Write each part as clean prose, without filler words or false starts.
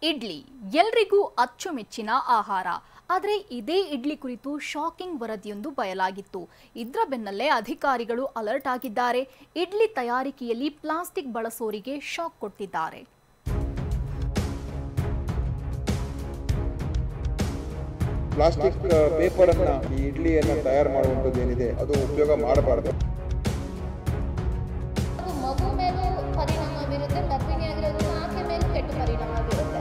ಇಡ್ಲಿ ಎಲ್ರಿಗೂ ಅಚ್ಚುಮೆಚ್ಚಿನ ಆಹಾರ. ಆದರೆ ಇದೇ ಇಡ್ಲಿ ಕುರಿತು ಶಾಕಿಂಗ್ ವರದಿಯೊಂದು ಬಯಲಾಗಿತ್ತು. ಇದರ ಬೆನ್ನಲ್ಲೇ ಅಧಿಕಾರಿಗಳು ಅಲರ್ಟ್ ಆಗಿದ್ದಾರೆ. ಇಡ್ಲಿ ತಯಾರಿಕೆಯಲ್ಲಿ ಪ್ಲಾಸ್ಟಿಕ್ ಬಳಸೋರಿಗೆ ಶಾಕ್ ಕೊಟ್ಟಿದ್ದಾರೆ. ಪ್ಲಾಸ್ಟಿಕ್ ಪೇಪರ್ ಅನ್ನ ಈ ಇಡ್ಲಿಯನ್ನು ತಯಾರು ಮಾಡುವಂಥದ್ದು ಏನಿದೆ ಅದು ಉಪಯೋಗ ಮಾಡಬಾರದು. ಮಗು ಮೇಲೂ ಪರಿಣಾಮ ಬೀರುತ್ತೆ, ಗರ್ಭಿಣಿ ಆಗಿರೋದು ಆಕೆ ಮೇಲೂ ಕೆಟ್ಟ ಪರಿಣಾಮ ಬೀರುತ್ತೆ.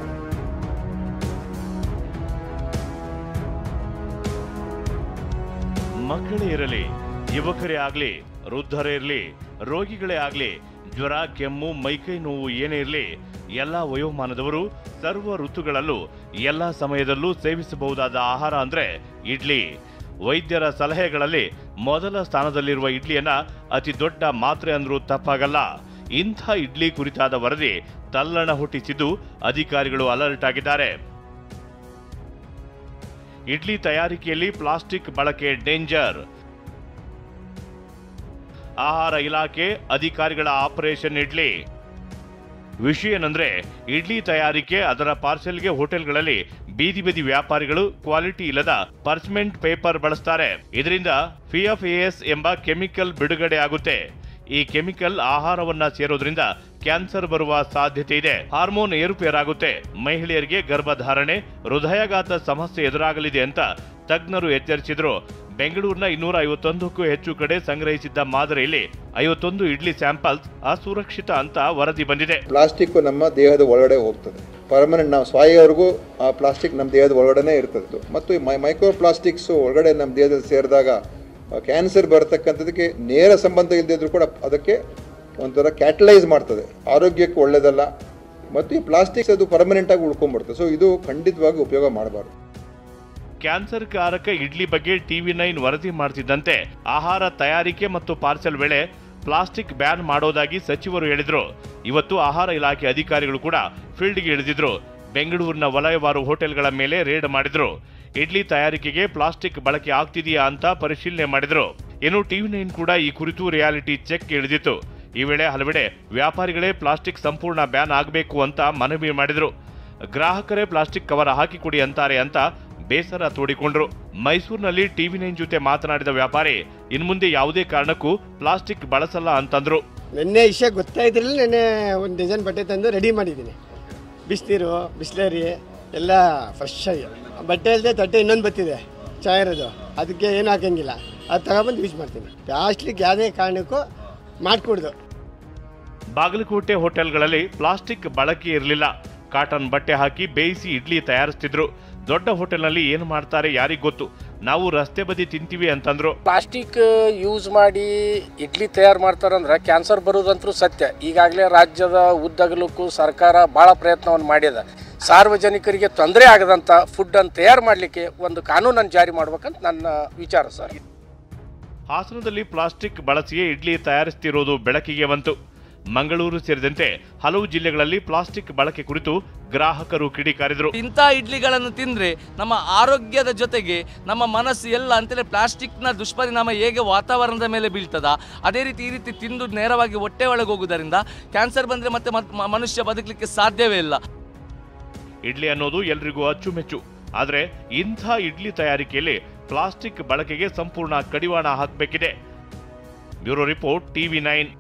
ಮಕ್ಕಳೇ ಇರಲಿ, ಯುವಕರೇ ಆಗಲಿ, ವೃದ್ಧರೇ ಇರಲಿ, ರೋಗಿಗಳೇ ಆಗಲಿ, ಜ್ವರ, ಕೆಮ್ಮು, ಮೈಕೈ ನೋವು ಏನೇ ಇರಲಿ, ಎಲ್ಲ ವಯೋಮಾನದವರು ಸರ್ವ ಋತುಗಳಲ್ಲೂ ಎಲ್ಲ ಸಮಯದಲ್ಲೂ ಸೇವಿಸಬಹುದಾದ ಆಹಾರ ಅಂದ್ರೆ ಇಡ್ಲಿ. ವೈದ್ಯರ ಸಲಹೆಗಳಲ್ಲಿ ಮೊದಲ ಸ್ಥಾನದಲ್ಲಿರುವ ಇಡ್ಲಿಯನ್ನ ಅತಿ ದೊಡ್ಡ ಮಾತ್ರೆ ಅಂದ್ರೂ ತಪ್ಪಾಗಲ್ಲ. ಇಂಥ ಇಡ್ಲಿ ಕುರಿತಾದ ವರದಿ ತಲ್ಲಣ ಹುಟ್ಟಿಸಿದ್ದು ಅಧಿಕಾರಿಗಳು ಅಲರ್ಟ್ ಆಗಿದ್ದಾರೆ. ಇಡ್ಲಿ ತಯಾರಿಕೆಯಲ್ಲಿ ಪ್ಲಾಸ್ಟಿಕ್ ಬಳಕೆ ಡೇಂಜರ್. ಆಹಾರ ಇಲಾಖೆ ಅಧಿಕಾರಿಗಳ ಆಪರೇಷನ್ ಇಡ್ಲಿ. ವಿಷಯ ಏನಂದ್ರೆ, ಇಡ್ಲಿ ತಯಾರಿಕೆ ಅದರ ಪಾರ್ಸೆಲ್ಗೆ ಹೋಟೆಲ್ಗಳಲ್ಲಿ ಬೀದಿ ಬೀದಿ ವ್ಯಾಪಾರಿಗಳು ಕ್ವಾಲಿಟಿ ಇಲ್ಲದ ಪರ್ಚ್ಮೆಂಟ್ ಪೇಪರ್ ಬಳಸ್ತಾರೆ. ಇದರಿಂದ PFAS ಎಂಬ ಕೆಮಿಕಲ್ ಬಿಡುಗಡೆ ಆಗುತ್ತೆ. ಈ ಕೆಮಿಕಲ್ ಆಹಾರವನ್ನ ಸೇರೋದ್ರಿಂದ ಕ್ಯಾನ್ಸರ್ ಬರುವ ಸಾಧ್ಯತೆ ಇದೆ. ಹಾರ್ಮೋನ್ ಏರುಪೇರಾಗುತ್ತೆ. ಮಹಿಳೆಯರಿಗೆ ಗರ್ಭಧಾರಣೆ, ಹೃದಯಾಘಾತ ಸಮಸ್ಯೆ ಎದುರಾಗಲಿದೆ ಅಂತ ತಜ್ಞರು ಎಚ್ಚರಿಸಿದ್ರು. ಬೆಂಗಳೂರಿನ 251ಕ್ಕೂ ಹೆಚ್ಚು ಕಡೆ ಸಂಗ್ರಹಿಸಿದ್ದ ಮಾದರಿಯಲ್ಲಿ 51 ಇಡ್ಲಿ ಸ್ಯಾಂಪಲ್ಸ್ ಅಸುರಕ್ಷಿತ ಅಂತ ವರದಿ ಬಂದಿದೆ. ಪ್ಲಾಸ್ಟಿಕ್ ನಮ್ಮ ದೇಹದ ಒಳಗಡೆ ಹೋಗ್ತದೆ. ಪರ್ಮನೆಂಟ್ ನಾವು ಸಾಯೋವರೆಗೂ ಆ ಪ್ಲಾಸ್ಟಿಕ್ ನಮ್ಮ ದೇಹದ ಒಳಗಡೆ ಇರ್ತದೆ. ಮತ್ತು ಮೈಕ್ರೋ ಪ್ಲಾಸ್ಟಿಕ್ಸ್ ಒಳಗಡೆ ನಮ್ಮ ದೇಹದಲ್ಲಿ ಸೇರಿದಾಗ ಕ್ಯಾನ್ಸರ್ ಬರತಕ್ಕಂಥದಕ್ಕೆ ನೇರ ಸಂಬಂಧ ಇಲ್ಲದಿದ್ರು ಕೂಡ ಅದಕ್ಕೆ ಒಂಥರ ಕ್ಯಾಟಲೈಸ್ ಮಾಡ್ತದೆ. ಆರೋಗ್ಯಕ್ಕೆ ಒಳ್ಳೆಯದಲ್ಲ. ಮತ್ತು ಈ ಪ್ಲಾಸ್ಟಿಕ್ಸ್ ಅದು ಪರ್ಮನೆಂಟ್ ಆಗಿ ಉಳ್ಕೊಂಡ್ಬಿಡ್ತದೆ. ಸೊ ಇದು ಖಂಡಿತವಾಗಿ ಉಪಯೋಗ ಮಾಡಬಾರ್ದು. ಕ್ಯಾನ್ಸರ್ ಕಾರಕ ಇಡ್ಲಿ ಬಗ್ಗೆ TV9 ವರದಿ ಮಾಡ್ತಿದ್ದಂತೆ ಆಹಾರ ತಯಾರಿಕೆ ಮತ್ತು ಪಾರ್ಸೆಲ್ ವೇಳೆ ಪ್ಲಾಸ್ಟಿಕ್ ಬ್ಯಾನ್ ಮಾಡೋದಾಗಿ ಸಚಿವರು ಹೇಳಿದ್ರು. ಇವತ್ತು ಆಹಾರ ಇಲಾಖೆ ಅಧಿಕಾರಿಗಳು ಕೂಡ ಫೀಲ್ಡ್ಗೆ ಇಳಿದಿದ್ರು. ಬೆಂಗಳೂರಿನ ವಲಯವಾರು ಹೋಟೆಲ್ಗಳ ಮೇಲೆ ರೇಡ್ ಮಾಡಿದ್ರು. ಇಡ್ಲಿ ತಯಾರಿಕೆಗೆ ಪ್ಲಾಸ್ಟಿಕ್ ಬಳಕೆ ಆಗ್ತಿದೆಯಾ ಅಂತ ಪರಿಶೀಲನೆ ಮಾಡಿದ್ರು. ಇನ್ನು TV9 ಕೂಡ ಈ ಕುರಿತು ರಿಯಾಲಿಟಿ ಚೆಕ್ ಇಳಿದಿತ್ತು. ಈ ವೇಳೆ ಹಲವೆಡೆ ವ್ಯಾಪಾರಿಗಳೇ ಪ್ಲಾಸ್ಟಿಕ್ ಸಂಪೂರ್ಣ ಬ್ಯಾನ್ ಆಗಬೇಕು ಅಂತ ಮನವಿ ಮಾಡಿದ್ರು. ಗ್ರಾಹಕರೇ ಪ್ಲಾಸ್ಟಿಕ್ ಕವರ್ ಹಾಕಿಕೊಡಿ ಅಂತಾರೆ ಅಂತ ಬೇಸರ ತೋಡಿಕೊಂಡ್ರು. ಮೈಸೂರಿನಲ್ಲಿ TV9 ಜೊತೆ ಮಾತನಾಡಿದ ವ್ಯಾಪಾರಿ ಇನ್ಮುಂದೆ ಯಾವುದೇ ಕಾರಣಕ್ಕೂ ಪ್ಲಾಸ್ಟಿಕ್ ಬಳಸಲ್ಲ ಅಂತಂದ್ರು. ನಿನ್ನೆ ವಿಷಯ ಗೊತ್ತಾಯ್ತಿರಲಿಲ್ಲ. ನಿನ್ನೆ ಒಂದು ಡಜನ್ ಬಟ್ಟೆ ತಂದು ರೆಡಿ ಮಾಡಿದ್ದೀನಿ. ಬಿಸಿನೀರು, ಬಿಸ್ಲೇರಿ ಎಲ್ಲ ಫ್ರೆಶ್ ಆಗಿ. ಬಟ್ಟೆ ಇಲ್ಲದೆ ತಟ್ಟೆ ಇನ್ನೊಂದು ಬತ್ತಿದೆ ಚಾ ಇರೋದು, ಅದಕ್ಕೆ ಏನು ಹಾಕಂಗಿಲ್ಲ. ಅದು ತಗೊಬಂದು ಯೂಸ್ ಮಾಡ್ತೀನಿ. ಪ್ಲಾಸ್ಟಿಕ್ ಯಾವುದೇ ಕಾರಣಕ್ಕೂ ಮಾಡಿಕೊಡ್ದು. ಬಾಗಲಕೋಟೆ ಹೋಟೆಲ್ಗಳಲ್ಲಿ ಪ್ಲಾಸ್ಟಿಕ್ ಬಳಕೆ ಇರಲಿಲ್ಲ. ಕಾಟನ್ ಬಟ್ಟೆ ಹಾಕಿ ಬೇಯಿಸಿ ಇಡ್ಲಿ ತಯಾರಿಸ್ತಿದ್ರು. ದೊಡ್ಡ ಹೋಟೆಲ್ನಲ್ಲಿ ಏನು ಮಾಡ್ತಾರೆ ಯಾರಿಗ್ ಗೊತ್ತು. ನಾವು ರಸ್ತೆ ಬದಿ ತಿಂತೀವಿ ಅಂತಂದ್ರು. ಪ್ಲಾಸ್ಟಿಕ್ ಯೂಸ್ ಮಾಡಿ ಇಡ್ಲಿ ತಯಾರು ಮಾಡ್ತಾರಂದ್ರೆ ಕ್ಯಾನ್ಸರ್ ಬರೋದಂತೂ ಸತ್ಯ. ಈಗಾಗಲೇ ರಾಜ್ಯದ ಉದ್ದಗಲಕ್ಕೂ ಸರ್ಕಾರ ಭಾಳ ಪ್ರಯತ್ನವನ್ನು ಮಾಡಿದೆ. ಸಾರ್ವಜನಿಕರಿಗೆ ತೊಂದರೆ ಆಗದಂಥ ಫುಡ್ಡನ್ನು ತಯಾರು ಮಾಡಲಿಕ್ಕೆ ಒಂದು ಕಾನೂನನ್ನು ಜಾರಿ ಮಾಡ್ಬೇಕಂತ ನನ್ನ ವಿಚಾರ ಸರ್. ಹಾಸನದಲ್ಲಿ ಪ್ಲಾಸ್ಟಿಕ್ ಬಳಸಿಯೇ ಇಡ್ಲಿ ತಯಾರಿಸ್ತಿರೋದು ಬೆಳಕಿಗೆ ಬಂತು. ಮಂಗಳೂರು ಸೇರಿದಂತೆ ಹಲವು ಜಿಲ್ಲೆಗಳಲ್ಲಿ ಪ್ಲಾಸ್ಟಿಕ್ ಬಳಕೆ ಕುರಿತು ಗ್ರಾಹಕರು ಕಿಡಿಕಾರಿದರು. ಇಂಥ ಇಡ್ಲಿಗಳನ್ನು ತಿಂದ್ರೆ ನಮ್ಮ ಆರೋಗ್ಯದ ಜೊತೆಗೆ ನಮ್ಮ ಮನಸ್ಸು ಎಲ್ಲ ಅಂತೇಳಿ ಪ್ಲಾಸ್ಟಿಕ್ನ ದುಷ್ಪರಿಣಾಮ ಹೇಗೆ ವಾತಾವರಣದ ಮೇಲೆ ಬೀಳ್ತದ, ಅದೇ ರೀತಿ ಈ ರೀತಿ ತಿಂದು ನೇರವಾಗಿ ಹೊಟ್ಟೆ ಒಳಗೆ ಹೋಗುವುದರಿಂದ ಕ್ಯಾನ್ಸರ್ ಬಂದರೆ ಮತ್ತೆ ಮನುಷ್ಯ ಬದುಕಲಿಕ್ಕೆ ಸಾಧ್ಯವೇ ಇಲ್ಲ. ಇಡ್ಲಿ ಅನ್ನೋದು ಎಲ್ರಿಗೂ ಅಚ್ಚುಮೆಚ್ಚು. ಆದರೆ ಇಂಥ ಇಡ್ಲಿ ತಯಾರಿಕೆಯಲ್ಲಿ ಪ್ಲಾಸ್ಟಿಕ್ ಬಳಕೆಗೆ ಸಂಪೂರ್ಣ ಕಡಿವಾಣ ಹಾಕಬೇಕಿದೆ. Bureau report TV9.